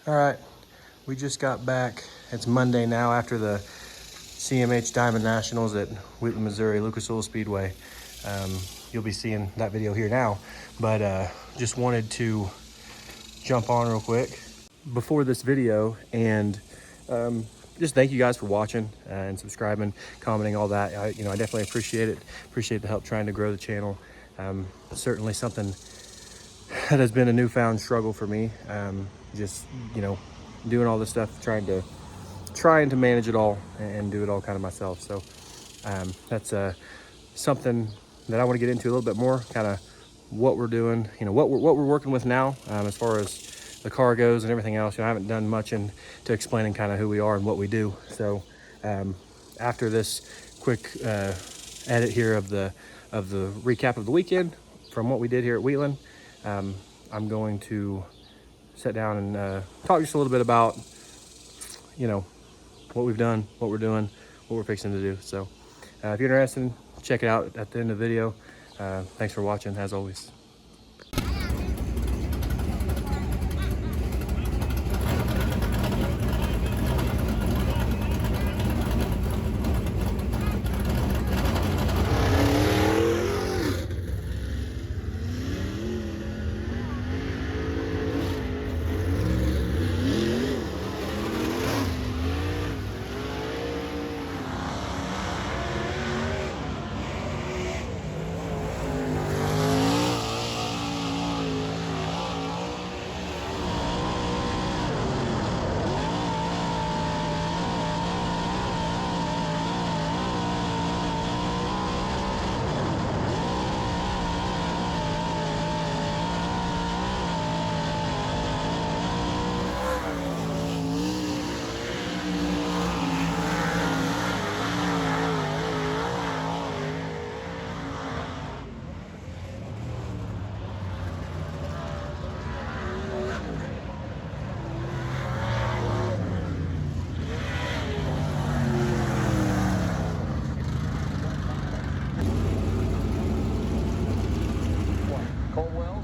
All right, we just got back. It's Monday now after the CMH Diamond Nationals at Wheatland, Missouri, Lucas Oil Speedway. You'll be seeing that video here now, but just wanted to jump on real quick before this video and just thank you guys for watching and subscribing, commenting, all that. I definitely appreciate it. Appreciate the help trying to grow the channel. Certainly something that has been a newfound struggle for me. Just doing all this stuff, trying to manage it all and do it all kind of myself. So that's something that I want to get into a little bit more, kind of what we're doing, what we're working with now, as far as the car goes and everything else. I haven't done much into explaining kind of who we are and what we do. So after this quick edit here of the recap of the weekend from what we did here at Wheatland, I'm going to sit down and talk just a little bit about what we've done, what we're doing, what we're fixing to do. So if you're interested, check it out at the end of the video. Thanks for watching, as always.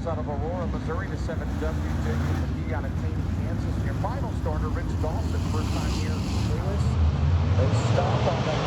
Out of Aurora, Missouri to 7W Jacob McGee out of Taney, Kansas. And your final starter, Rich Dawson, first time here in Lewis. They stopped on that.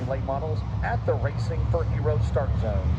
Late models at the Racing for Heroes start zone.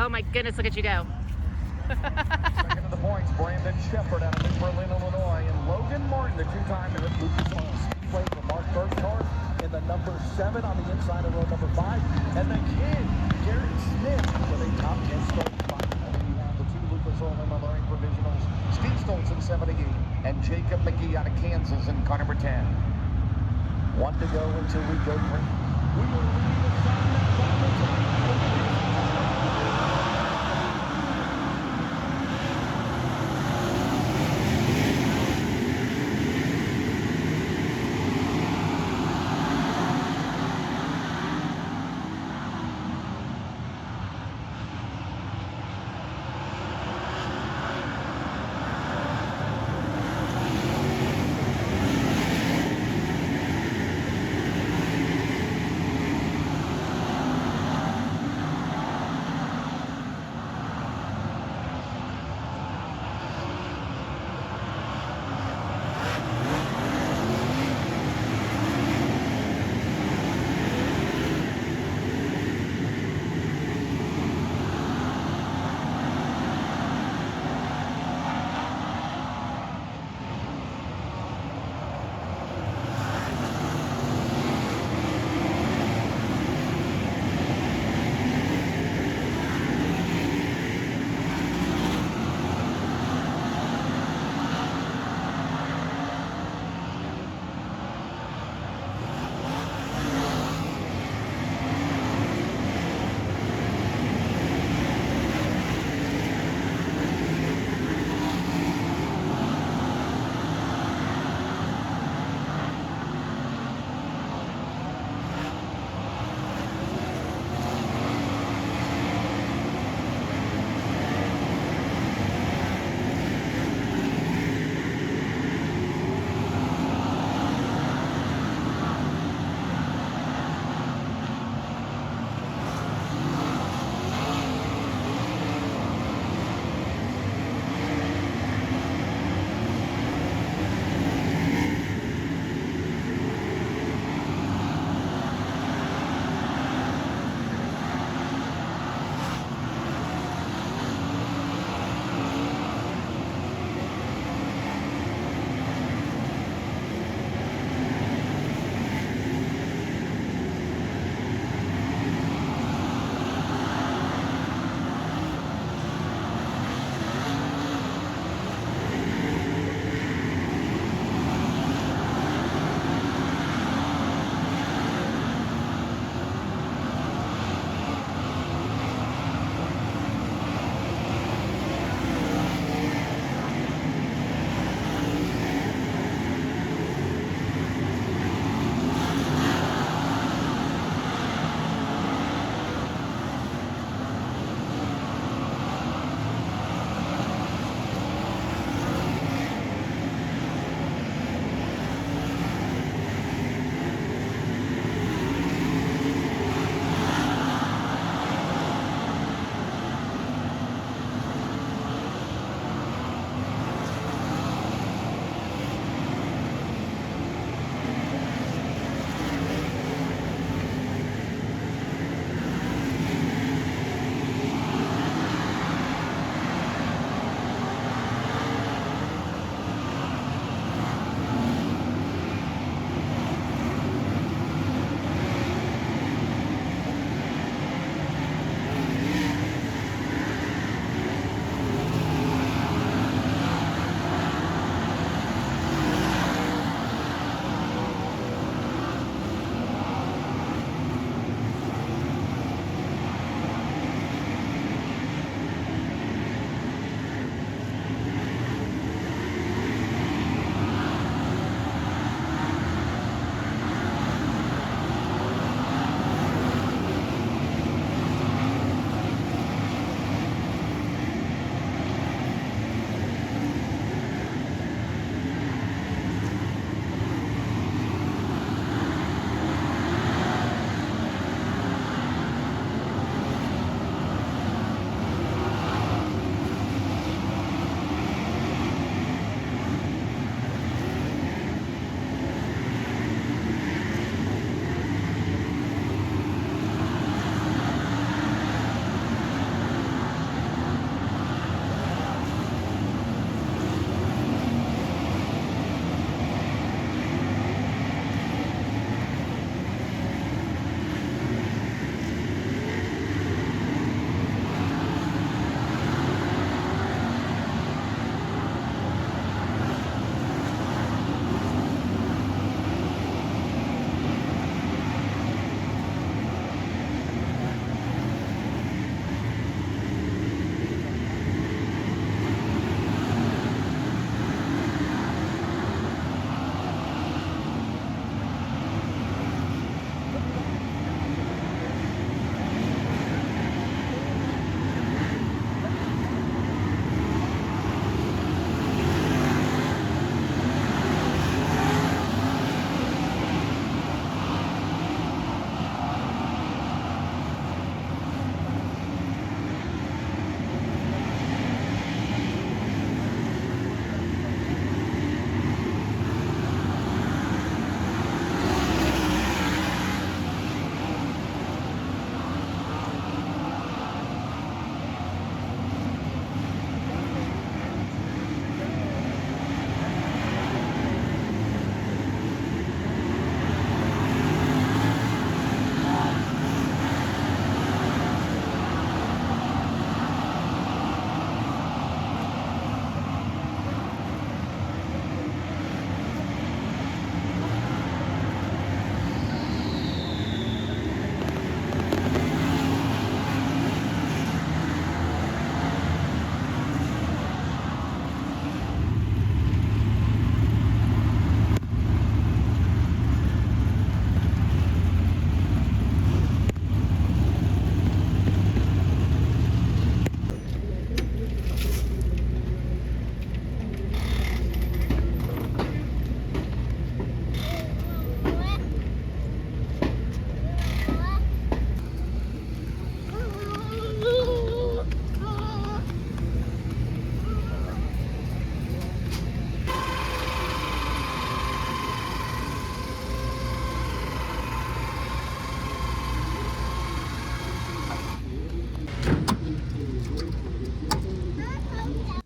Oh my goodness, look at you go. Second of the points, Brandon Shepard out of New Berlin, Illinois, and Logan Martin, the two-time Lucas Oil Speedway for Mark Burkhardt in the number 7 on the inside of row number 5, and the kid, Garrett Smith, with a top 10 start. Finally, you have the 2 Lucas Oil Illinois provisionals, Steve Stoltz in 78, and Jacob McGee out of Kansas in car number 10. 1 to go until we go green. We will leave the sun that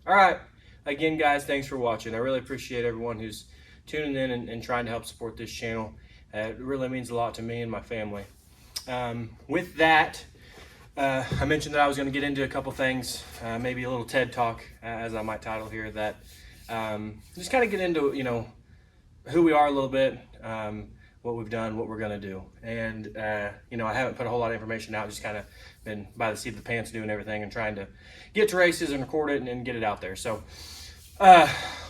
All right. Again, guys, thanks for watching. I really appreciate everyone who's tuning in and trying to help support this channel. It really means a lot to me and my family. With that, I mentioned that I was going to get into a couple things, maybe a little TED Talk, as I might title here, that just kind of get into, who we are a little bit, what we've done, what we're going to do. And, I haven't put a whole lot of information out, just kind of been by the seat of the pants doing everything and trying to get to races and record it and get it out there. So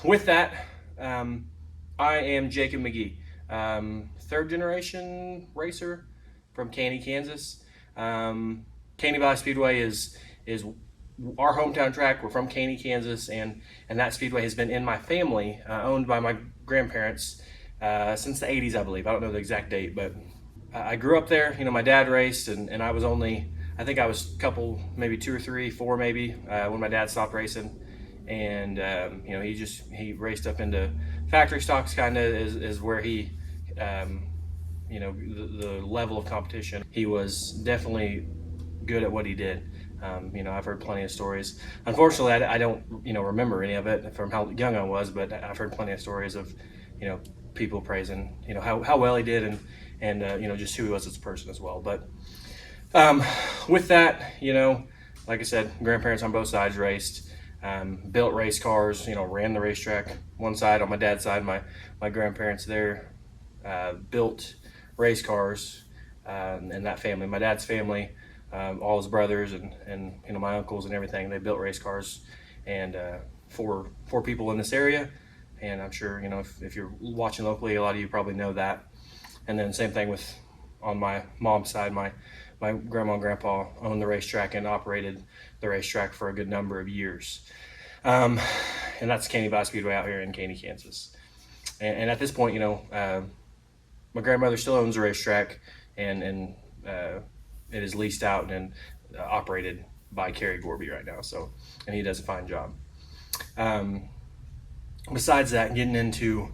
with that, I am Jacob McGee, third generation racer from Caney, Kansas. Caney Valley Speedway is our hometown track. We're from Caney, Kansas, and that speedway has been in my family, owned by my grandparents since the 80s, I believe. I don't know the exact date, but I grew up there. My dad raced, and I was only, I think I was a couple, maybe 2 or 3, 4 maybe, when my dad stopped racing. And he raced up into factory stocks, kind of is where he, the level of competition. He was definitely good at what he did. I've heard plenty of stories. Unfortunately, I don't, remember any of it from how young I was, but I've heard plenty of stories of, people praising, how well he did and just who he was as a person as well. But with that, like I said, grandparents on both sides raced. Built race cars, ran the racetrack. One side, on my dad's side, my grandparents there built race cars, and that family, my dad's family, all his brothers and my uncles and everything, they built race cars, and for people in this area. And I'm sure, if you're watching locally, a lot of you probably know that. And then same thing with on my mom's side, my grandma and grandpa owned the racetrack and operated the racetrack for a good number of years. And that's Caney Valley Speedway out here in Caney, Kansas. And at this point, my grandmother still owns the racetrack, and it is leased out and operated by Kerry Gorby right now. So, and he does a fine job. Besides that, getting into,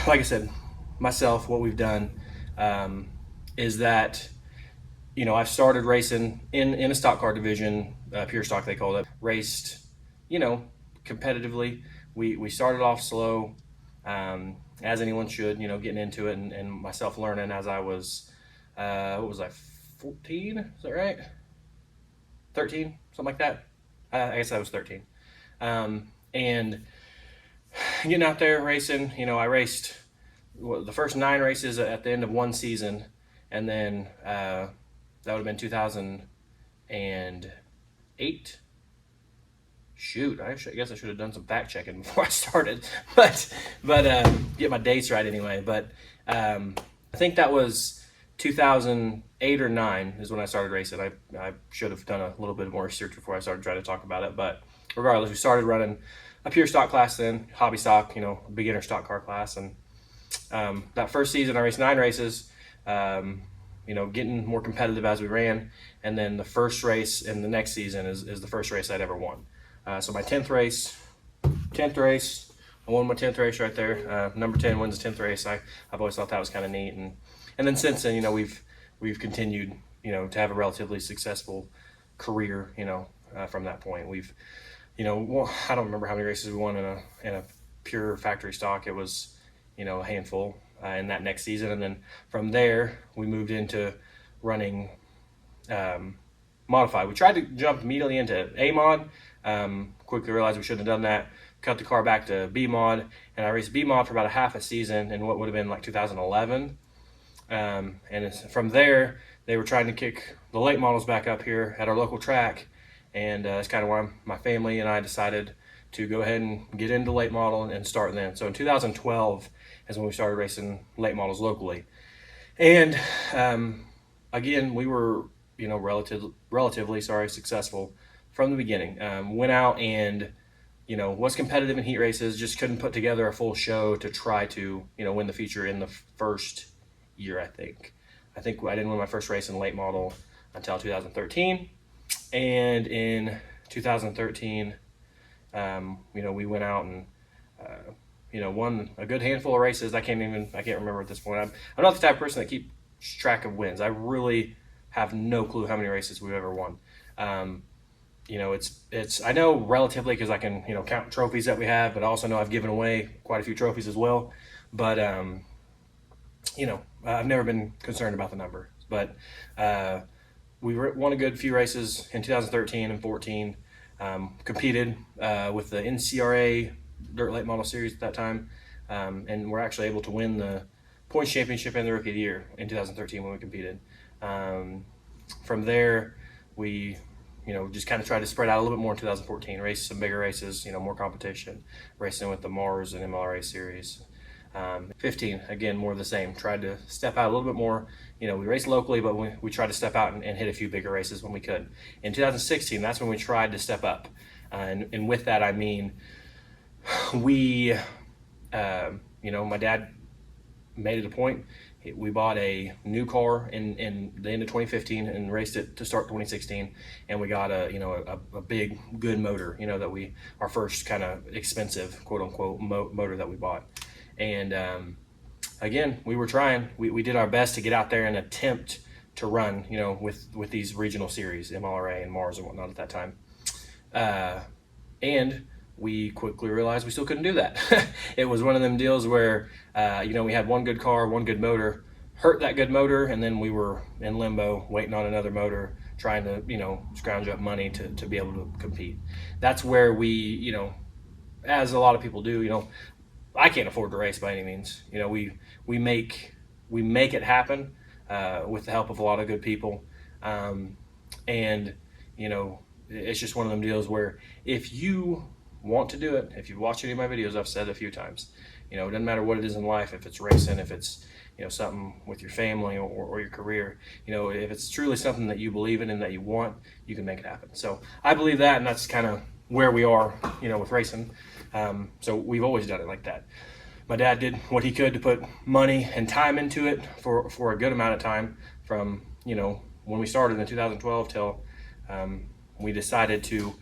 like I said, myself, what we've done is that, I've started racing in a stock car division, pure stock they call it. Raced, competitively. We started off slow, as anyone should, getting into it, and myself learning as I was, 14? Is that right? 13, something like that. I guess I was 13. And getting out there racing, I raced the first 9 races at the end of one season, and then that would have been 2008. Shoot, I guess I should have done some fact checking before I started, but get my dates right anyway. But I think that was 2008 or 9 is when I started racing. I should have done a little bit more research before I started trying to talk about it. But regardless, we started running a pure stock class then, hobby stock, beginner stock car class. And that first season I raced 9 races, getting more competitive as we ran. And then the first race in the next season is the first race I'd ever won. So my 10th race, I won my 10th race right there. Number 10 wins the 10th race. I've always thought that was kind of neat. And then since then, we've continued, to have a relatively successful career, from that point. We've, I don't remember how many races we won in a pure factory stock. It was, a handful in that next season. And then from there, we moved into running modified. We tried to jump immediately into A mod. Quickly realized we shouldn't have done that. Cut the car back to B mod, and I raced B mod for about a half a season in what would have been like 2011. And from there, they were trying to kick the late models back up here at our local track, and that's kind of why my family and I decided to go ahead and get into late model and start then. So in 2012 is when we started racing late models locally. And again, we were relatively successful from the beginning. Went out and was competitive in heat races, just couldn't put together a full show to try to win the feature in the first year. I think I didn't win my first race in late model until 2013. And in 2013, we went out and won a good handful of races. I can't remember at this point. I'm not the type of person that keeps track of wins. I really have no clue how many races we've ever won. you know, I know relatively because I can, you know, count trophies that we have, but I also know I've given away quite a few trophies as well. But, you know, I've never been concerned about the number. But we won a good few races in 2013 and 14. Competed with the NCRA Dirt Late Model Series at that time, and we're actually able to win the points championship and the Rookie of the Year in 2013 when we competed. From there, we, you know, just kind of tried to spread out a little bit more in 2014, race some bigger races, you know, more competition, racing with the Mars and MLRA series. 15, again, more of the same. Tried to step out a little bit more. You know, we raced locally, but we tried to step out and hit a few bigger races when we could. In 2016, that's when we tried to step up. And with that, I mean, we, you know, my dad made it a point. We bought a new car in the end of 2015 and raced it to start 2016. And we got a big, good motor, you know, our first kind of expensive, quote unquote, motor that we bought. And again, we were trying. We did our best to get out there and attempt to run, you know, with these regional series, MLRA and Mars and whatnot at that time. And we quickly realized we still couldn't do that. It was one of them deals where, you know, we had one good car, one good motor, hurt that good motor, and then we were in limbo waiting on another motor, trying to, you know, scrounge up money to be able to compete. That's where we, you know, as a lot of people do, you know, I can't afford to race by any means. You know, we make it happen with the help of a lot of good people, and you know, it's just one of them deals where if you want to do it, if you watch any of my videos, I've said a few times, you know, it doesn't matter what it is in life, if it's racing, if it's, you know, something with your family or your career, you know, if it's truly something that you believe in and that you want, you can make it happen. So I believe that, and that's kind of where we are, you know, with racing. So we've always done it like that. My dad did what he could to put money and time into it for a good amount of time, from, you know, when we started in 2012 till we decided to,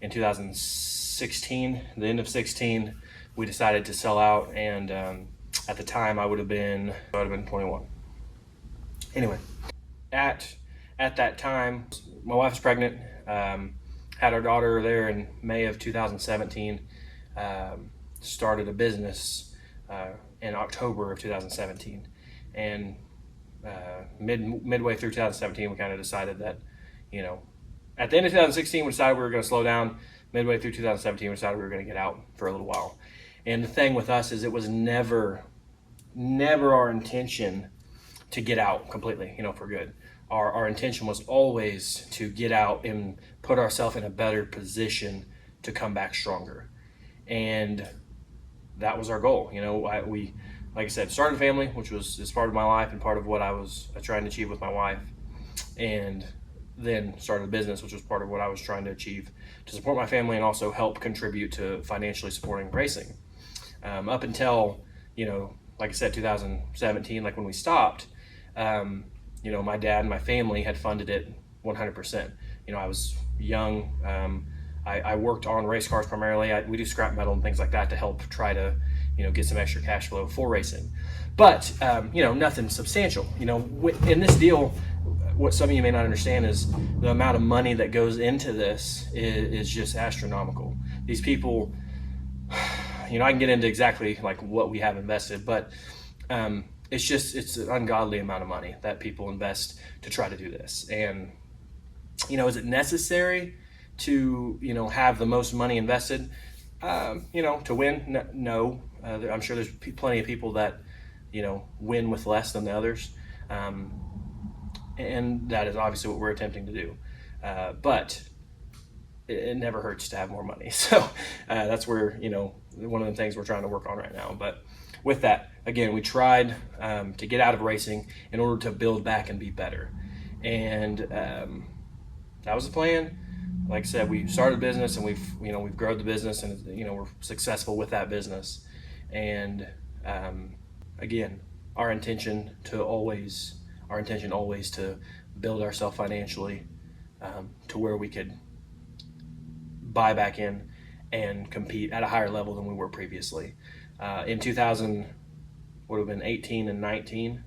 in 2016, the end of 16, we decided to sell out. And at the time I would have been 21. Anyway, at that time, my wife was pregnant, had our daughter there in May of 2017, started a business in October of 2017. And midway through 2017, we kind of decided that, you know, at the end of 2016, we decided we were going to slow down. Midway through 2017, we decided we were going to get out for a little while. And the thing with us is it was never our intention to get out completely, you know, for good. Our intention was always to get out and put ourselves in a better position to come back stronger. And that was our goal. You know, we, like I said, started a family, which is part of my life and part of what I was trying to achieve with my wife. And then started a business, which was part of what I was trying to achieve to support my family and also help contribute to financially supporting racing. Up until, you know, like I said, 2017, like when we stopped, you know, my dad and my family had funded it 100%. You know, I was young. I worked on race cars primarily. We do scrap metal and things like that to help try to, you know, get some extra cash flow for racing. But, you know, nothing substantial. You know, in this deal, what some of you may not understand is the amount of money that goes into this is just astronomical. These people, you know, I can get into exactly like what we have invested, but it's an ungodly amount of money that people invest to try to do this. And, you know, is it necessary to, you know, have the most money invested, you know, to win? No. I'm sure there's plenty of people that, you know, win with less than the others. And that is obviously what we're attempting to do. But it never hurts to have more money. So that's where, you know, one of the things we're trying to work on right now. But with that, again, we tried to get out of racing in order to build back and be better. And that was the plan. Like I said, we started a business and we've grown the business, and, you know, we're successful with that business. And again, our intention always to build ourselves financially to where we could buy back in and compete at a higher level than we were previously. In 2000, would have been 18 and 19,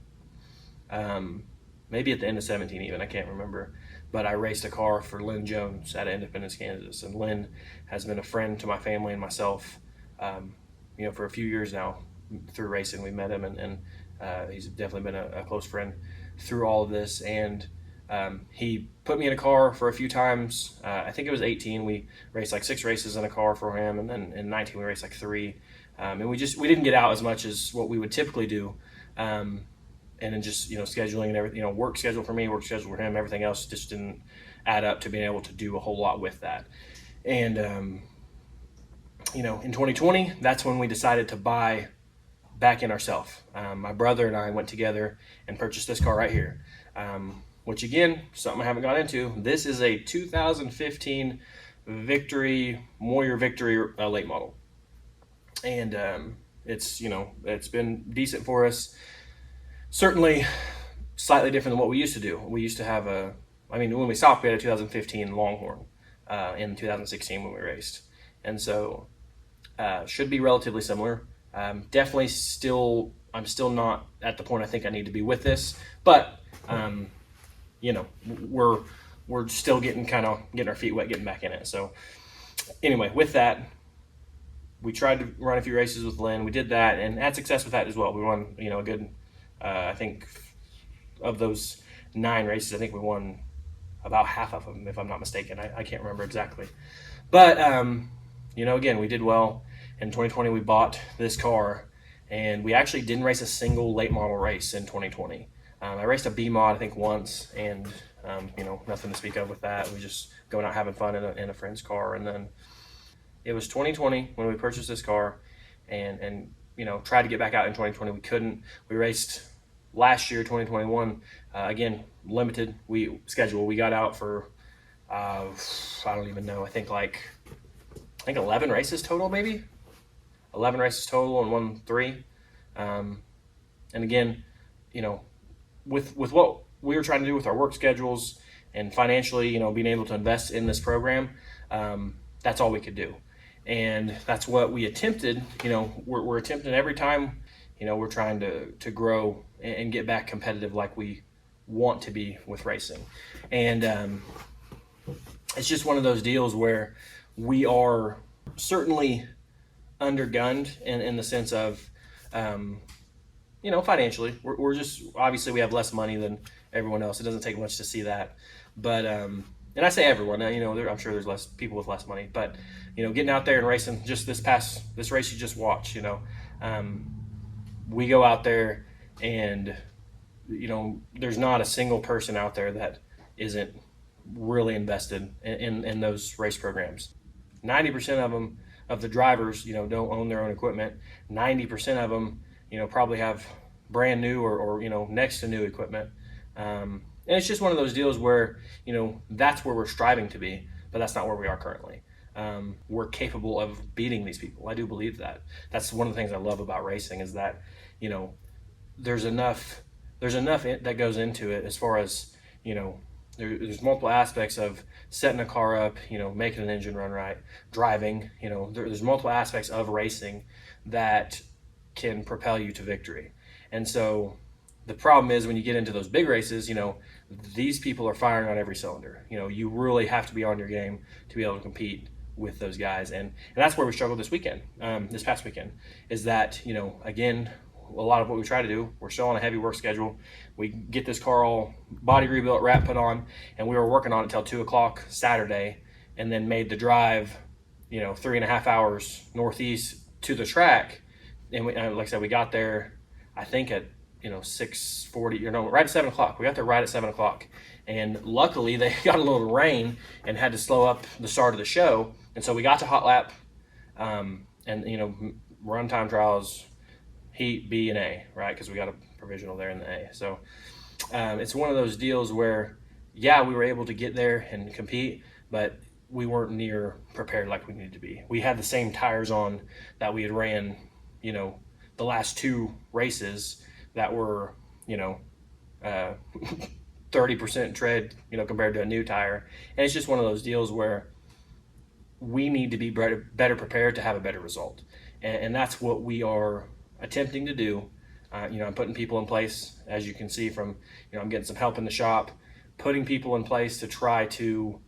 maybe at the end of 17 even, I can't remember. but I raced a car for Lynn Jones out of Independence, Kansas. And Lynn has been a friend to my family and myself, for a few years now through racing. We met him, and he's definitely been a close friend through all of this. And he put me in a car for a few times. I think it was 18. We raced like 6 races in a car for him, and then in 19 we raced like 3. And we didn't get out as much as what we would typically do. And then just, scheduling and everything, work schedule for me, work schedule for him, everything else just didn't add up to being able to do a whole lot with that. And, in 2020, that's when we decided to buy back in ourselves. My brother and I went together and purchased this car right here, which again, something I haven't got into. This is a 2015 Warrior Victory late model. And it's been decent for us. Certainly slightly different than what we used to do. We used to have when we stopped, we had a 2015 Longhorn in 2016 when we raced. And so should be relatively similar. Definitely I'm still not at the point I think I need to be with this, but we're still getting our feet wet, getting back in it. So anyway, with that, we tried to run a few races with Lynn. We did that and had success with that as well. We won, a good, I think of those 9 races, I think we won about half of them, if I'm not mistaken. I can't remember exactly. But, again, we did well. In 2020, we bought this car, and we actually didn't race a single late model race in 2020. I raced a B mod, I think, once, and, nothing to speak of with that. We just going out having fun in a friend's car. And then it was 2020 when we purchased this car, and tried to get back out in 2020. We couldn't. We raced last year, 2021, again, limited schedule. We got out for, I don't even know, I think 11 races total, maybe 11 races total and won 3. And again, with what we were trying to do with our work schedules and financially, being able to invest in this program, that's all we could do. And that's what we attempted. We're attempting every time, we're trying to grow and get back competitive like we want to be with racing. And it's just one of those deals where we are certainly undergunned in the sense of, financially. We're just, obviously we have less money than everyone else. It doesn't take much to see that. But, and I say everyone, I'm sure there's less people with less money, but, getting out there and racing, just this race you just watched, we go out there and, there's not a single person out there that isn't really invested in those race programs. 90% of them, of the drivers, don't own their own equipment. 90% of them, probably have brand new or next to new equipment. And it's just one of those deals where, that's where we're striving to be, but that's not where we are currently. We're capable of beating these people. I do believe that. That's one of the things I love about racing is that, there's enough that goes into it as far as, there's multiple aspects of setting a car up, making an engine run right, driving, there's multiple aspects of racing that can propel you to victory. And so the problem is when you get into those big races, these people are firing on every cylinder. You really have to be on your game to be able to compete with those guys. And that's where we struggled this past weekend, is that, again, a lot of what we try to do, we're still on a heavy work schedule. We get this car all body rebuilt, wrap put on, and we were working on it till 2:00 Saturday, and then made the drive, 3.5 hours northeast to the track. And we, like I said, we got there, I think at 6:40, right at 7:00. We got there right at 7:00, and luckily they got a little rain and had to slow up the start of the show. And so we got to hot lap, and run time trials, heat B and A, right? Because we got a provisional there in the A. So it's one of those deals where, yeah, we were able to get there and compete, but we weren't near prepared like we needed to be. We had the same tires on that we had ran, the last 2 races that were, 30% tread, compared to a new tire. And it's just one of those deals where we need to be better prepared to have a better result. And that's what we are attempting to do. I'm putting people in place, as you can see from, I'm getting some help in the shop. putting people in place to try to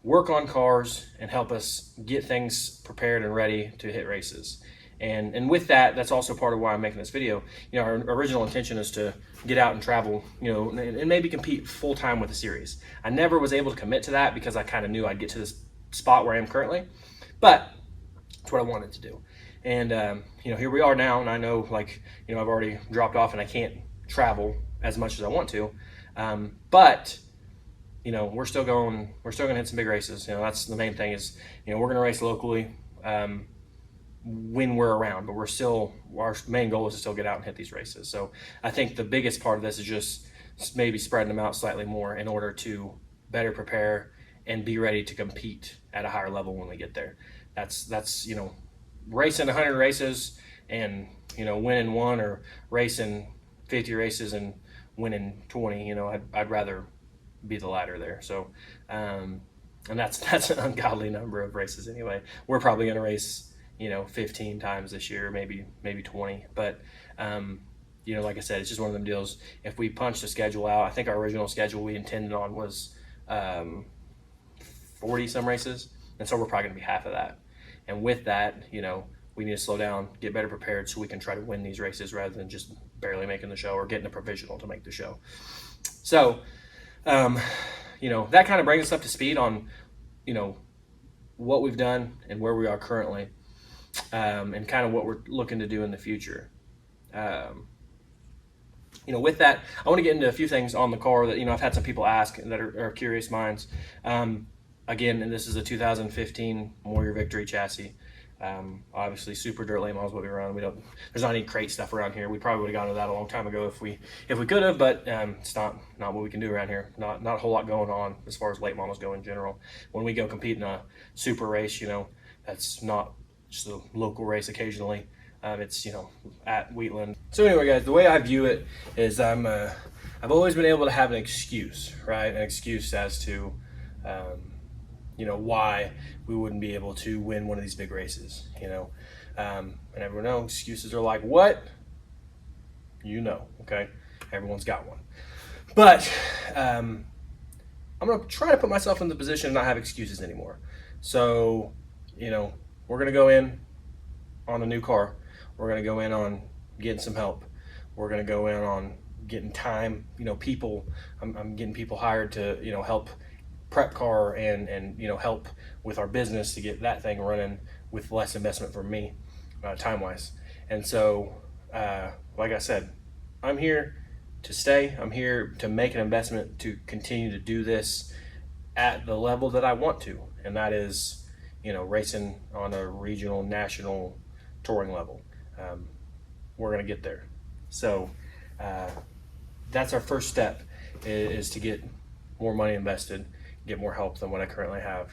work on cars and help us get things prepared and ready to hit races. And with that, that's also part of why I'm making this video. You know, our original intention is to get out and travel, you know, and maybe compete full time with the series. I never was able to commit to that because I kind of knew I'd get to this spot where I am currently, but it's what I wanted to do. And you know, here we are now, and I know, like, you know, I've already dropped off and I can't travel as much as I want to, but you know, we're still gonna hit some big races. You know, that's the main thing is, you know, we're gonna race locally when we're around, but our main goal is to still get out and hit these races. So I think the biggest part of this is just maybe spreading them out slightly more in order to better prepare and be ready to compete at a higher level when we get there. That's you know, racing 100 races and, you know, winning one, or racing 50 races and winning 20. You know, I'd rather be the latter there. So and that's an ungodly number of races anyway. We're probably going to race, you know, 15 times this year, maybe 20. But you know, like I said, it's just one of them deals. If we punch the schedule out, I think our original schedule we intended on was 40 some races, and so we're probably going to be half of that. And with that, you know, we need to slow down, get better prepared, so we can try to win these races rather than just barely making the show or getting a provisional to make the show. So you know, that kind of brings us up to speed on, you know, what we've done and where we are currently, and kind of what we're looking to do in the future. You know, with that, I want to get into a few things on the car that, you know, I've had some people ask that are curious minds. Again, and this is a 2015 Warrior Victory chassis. Obviously super dirt late models what we run. There's not any crate stuff around here. We probably would have gotten to that a long time ago if we could have, but it's not what we can do around here. Not a whole lot going on as far as late models go in general. When we go compete in a super race, you know, that's not just a local race occasionally. It's, you know, at Wheatland. So anyway, guys, the way I view it is I've always been able to have an excuse, right? An excuse as to you know, why we wouldn't be able to win one of these big races, you know. And everyone knows excuses are like, what? You know, okay? Everyone's got one. But I'm going to try to put myself in the position of not have excuses anymore. So, you know, we're going to go in on a new car. We're going to go in on getting some help. We're going to go in on getting time, you know, people. I'm getting people hired to, you know, help prep car and you know, help with our business to get that thing running with less investment for me, time wise. And so like I said, I'm here to stay. I'm here to make an investment to continue to do this at the level that I want to, and that is, you know, racing on a regional, national, touring level. We're gonna get there. So that's our first step, is to get more money invested, get more help than what I currently have,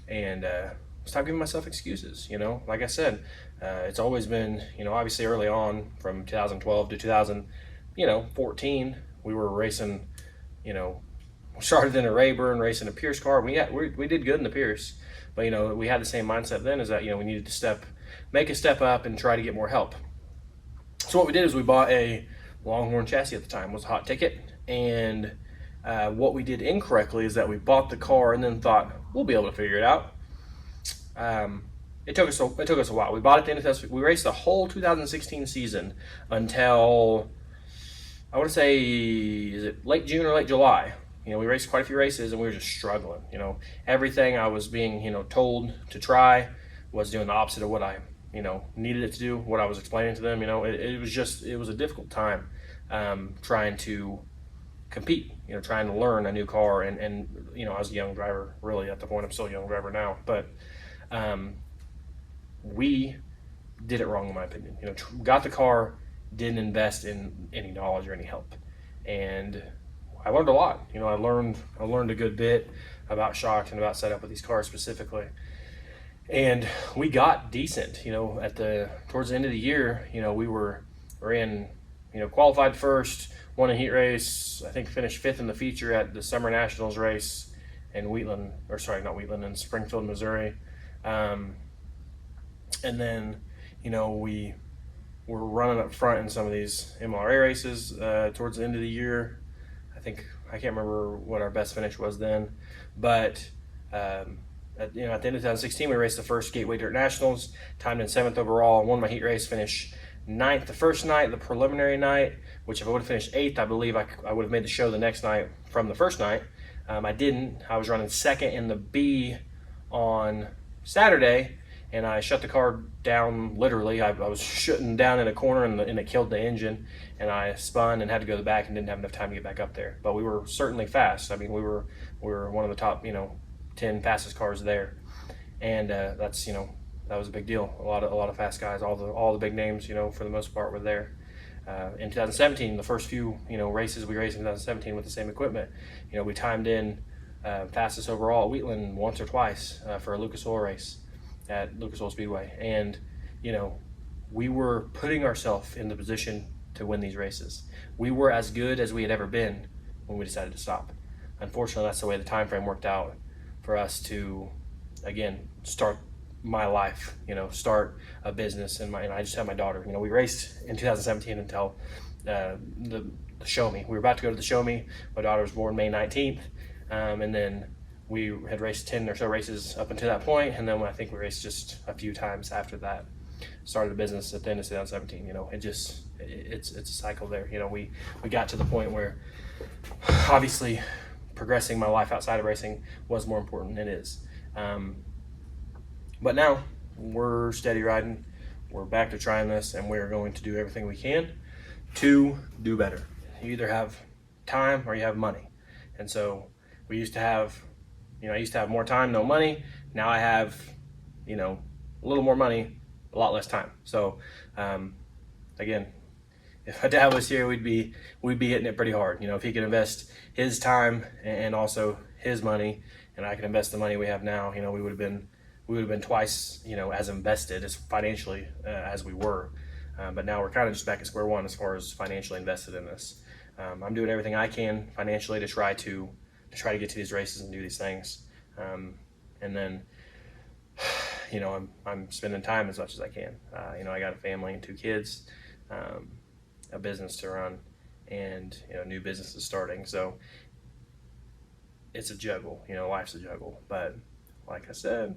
and stop giving myself excuses. You know, like I said, it's always been, you know, obviously early on from 2012 to 2014, we were racing, you know, started in a Rayburn, racing a Pierce car. We did good in the Pierce, but, you know, we had the same mindset then, is that, you know, we needed to make a step up and try to get more help. So what we did is we bought a Longhorn chassis. At the time was a hot ticket, and what we did incorrectly is that we bought the car and then thought we'll be able to figure it out. It took us a while. We bought it at the end of we raced the whole 2016 season until, I want to say, is it late June or late July? You know, we raced quite a few races and we were just struggling. You know, everything I was being, you know, told to try was doing the opposite of what I, you know, needed it to do, what I was explaining to them. You know, it was a difficult time trying to compete, you know, trying to learn a new car, and you know, I was a young driver, really, at the point. I'm still a young driver now, but we did it wrong, in my opinion. You know, got the car, didn't invest in any knowledge or any help, and I learned a lot. You know, I learned a good bit about shocks and about setup with these cars specifically, and we got decent. You know, towards the end of the year, you know, we're in, you know, qualified first, won a heat race, I think finished fifth in the feature at the Summer Nationals race in in Springfield, Missouri. And then, you know, we were running up front in some of these MLRA races towards the end of the year. I think I can't remember what our best finish was then, but at the end of 2016, we raced the first Gateway Dirt Nationals, timed in 7th overall, won my heat race, finished 9th the first night, the preliminary night, which if I would have finished 8th, I believe I would have made the show the next night from the first night. I didn't. I was running 2nd in the B on Saturday, and I shut the car down literally. I was shutting down in a corner, and it killed the engine, and I spun and had to go to the back and didn't have enough time to get back up there. But we were certainly fast. I mean, we were one of the top 10 fastest cars there, and that's that was a big deal. A lot of fast guys, all the big names for the most part were there. In 2017, the first few races we raced in 2017 with the same equipment, we timed in fastest overall at Wheatland once or twice for a Lucas Oil race at Lucas Oil Speedway, and we were putting ourselves in the position to win these races. We were as good as we had ever been when we decided to stop. Unfortunately, that's the way the time frame worked out for us to, again, start my life, start a business, and I just had my daughter. We raced in 2017 until the Show Me. We were about to go to the Show Me. My daughter was born May 19th, and then we had raced 10 or so races up until that point, and then I think we raced just a few times after that. Started a business at the end of 2017. It's a cycle there. We got to the point where obviously progressing my life outside of racing was more important, and it is. But now we're steady riding. We're back to trying this, and we're going to do everything we can to do better. You either have time or you have money. And so we used to have, I used to have more time, no money. Now I have, a little more money, a lot less time. So again, if my dad was here, we'd be hitting it pretty hard. If he could invest his time and also his money, and I could invest the money we have now, we would have been twice, as invested as financially as we were. But now we're kind of just back at square one as far as financially invested in this. I'm doing everything I can financially to try to get to these races and do these things. And then, I'm spending time as much as I can. I got a family and 2 kids, a business to run, and new businesses starting. So it's a juggle. Life's a juggle. But like I said,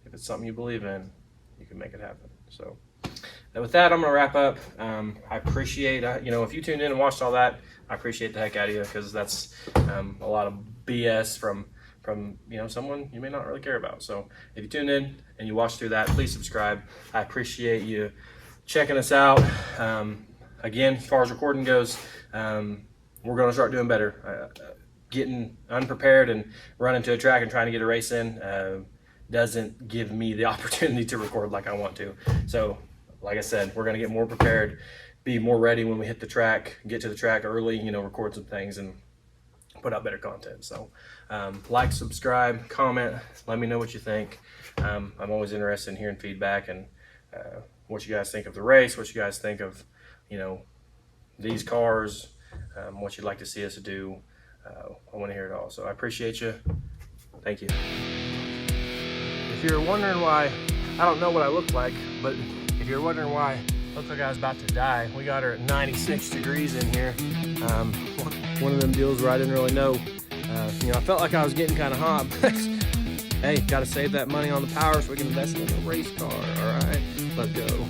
if it's something you believe in, you can make it happen. So with that, I'm gonna wrap up. I appreciate if you tuned in and watched all that, I appreciate the heck out of you, because that's a lot of BS from someone you may not really care about. So if you tuned in and you watched through that, please subscribe. I appreciate you checking us out. Again, as far as recording goes, we're gonna start doing better. Getting unprepared and running to a track and trying to get a race in doesn't give me the opportunity to record like I want to. So like I said, we're gonna get more prepared, be more ready when we hit the track, get to the track early, record some things and put out better content. So like, subscribe, comment, let me know what you think. I'm always interested in hearing feedback and what you guys think of the race, what you guys think of these cars, what you'd like to see us do. I want to hear it all. So I appreciate you. Thank you. If you're wondering why, I don't know what I look like, but if you're wondering why I look like I was about to die, we got her at 96 degrees in here. One of them deals where I didn't really know. I felt like I was getting kind of hot, but hey, got to save that money on the power so we can invest in a race car. All right, let's go.